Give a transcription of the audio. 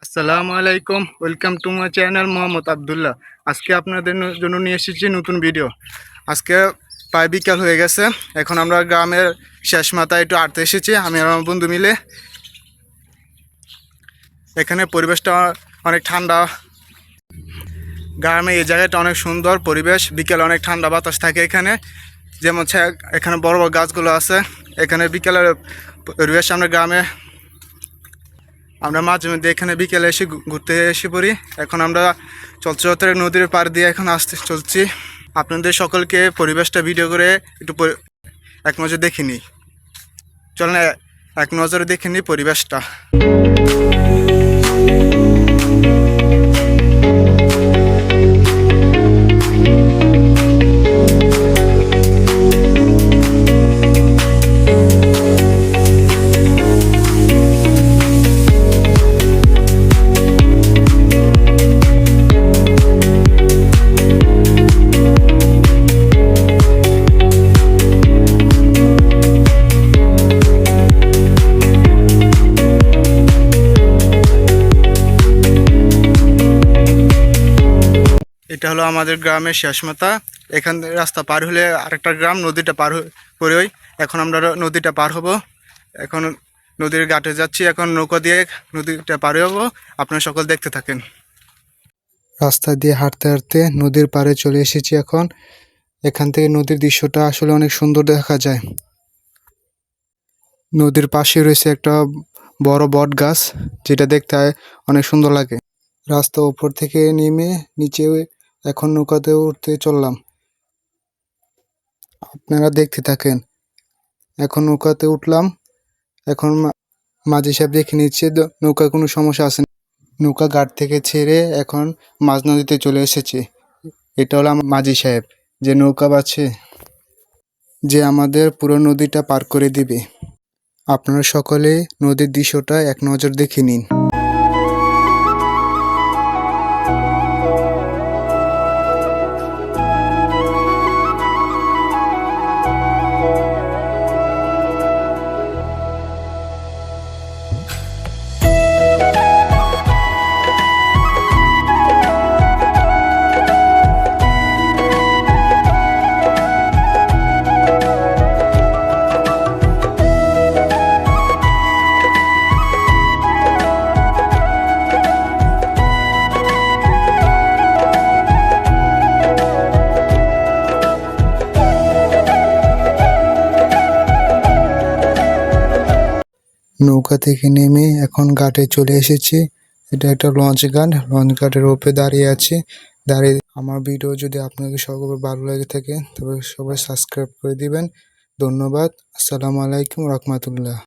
আসসালামু আলাইকুম, welcome to my channel Mohammad Abdullah. আজকে আপনাদের জন্য নিয়ে এসেছি নতুন ভিডিও। আজকে প্রায় বিকাল হয়ে গেছে, এখন আমরা গ্রামের শেষ মাথায় একটু আটতে এসেছি আমি আর আমার বন্ধু মিলে। এখানে পরিবেশটা অনেক ঠান্ডা, গ্রামে এই জায়গাটা অনেক সুন্দর পরিবেশ, বিকেলে অনেক ঠান্ডা বাতাস থাকে এখানে। যেমন এখানে বড় বড় গাছগুলো আছে। এখানে বিকেলের পরিবেশ আমরা গ্রামে আমরা মাঝে মধ্যে এখানে বিকেলে এসে ঘুরতে এসে পড়ি। এখন আমরা চলতে নদীর পাড় দিয়ে এখন আসতে চলছি। আপনাদের সকলকে পরিবেশটা ভিডিও করে একটু এক নজর দেখে নিই। চলেন এক নজরে দেখে নিই পরিবেশটা। এটা হলো আমাদের গ্রামের শেষ মাথা। এখান থেকে রাস্তা পার হলে আরেকটা গ্রাম, নদীটা পার করেই এখন আমরা নদীটা পার হব। এখন নদীর ঘাটে যাচ্ছি, এখন নৌকা দিয়ে নদীটা পার হব। আপনারা সকল দেখতে থাকেন। রাস্তা দিয়ে হাঁটতে হাঁটতে নদীর পাড়ে চলে এসেছি। এখান থেকে নদীর দৃশ্যটা আসলে অনেক সুন্দর দেখা যায়। নদীর পাশে রয়েছে একটা বড় বট গাছ, যেটা দেখতে অনেক সুন্দর লাগে। রাস্তা উপর থেকে নেমে নিচে এখন নৌকাতে উঠতে চললাম, আপনারা দেখতে থাকেন। এখন নৌকাতে উঠলাম। এখন মাঝি সাহেব দেখে নিচ্ছে নৌকায় কোনো সমস্যা আছে না। নৌকা ঘাট থেকে ছেড়ে এখন মাঝ নদীতে চলে এসেছে। এটা হলো আমার মাঝি সাহেব, যে নৌকা বাছে, যে আমাদের পুরো নদীটা পার করে দিবে। আপনারা সকলে নদীর দৃশ্যটা এক নজর দেখে নিন। নৌকা থেকে নেমে এখন ঘাটে চলে এসেছি। এটা একটা লঞ্চ ঘাটের উপরে দাঁড়িয়ে আছে। আমার ভিডিও যদি আপনাদের সকলে ভালো লাগে থাকে তবে সবাই সাবস্ক্রাইব করে দিবেন। ধন্যবাদ। আসসালামু আলাইকুম রহমতুল্লাহ।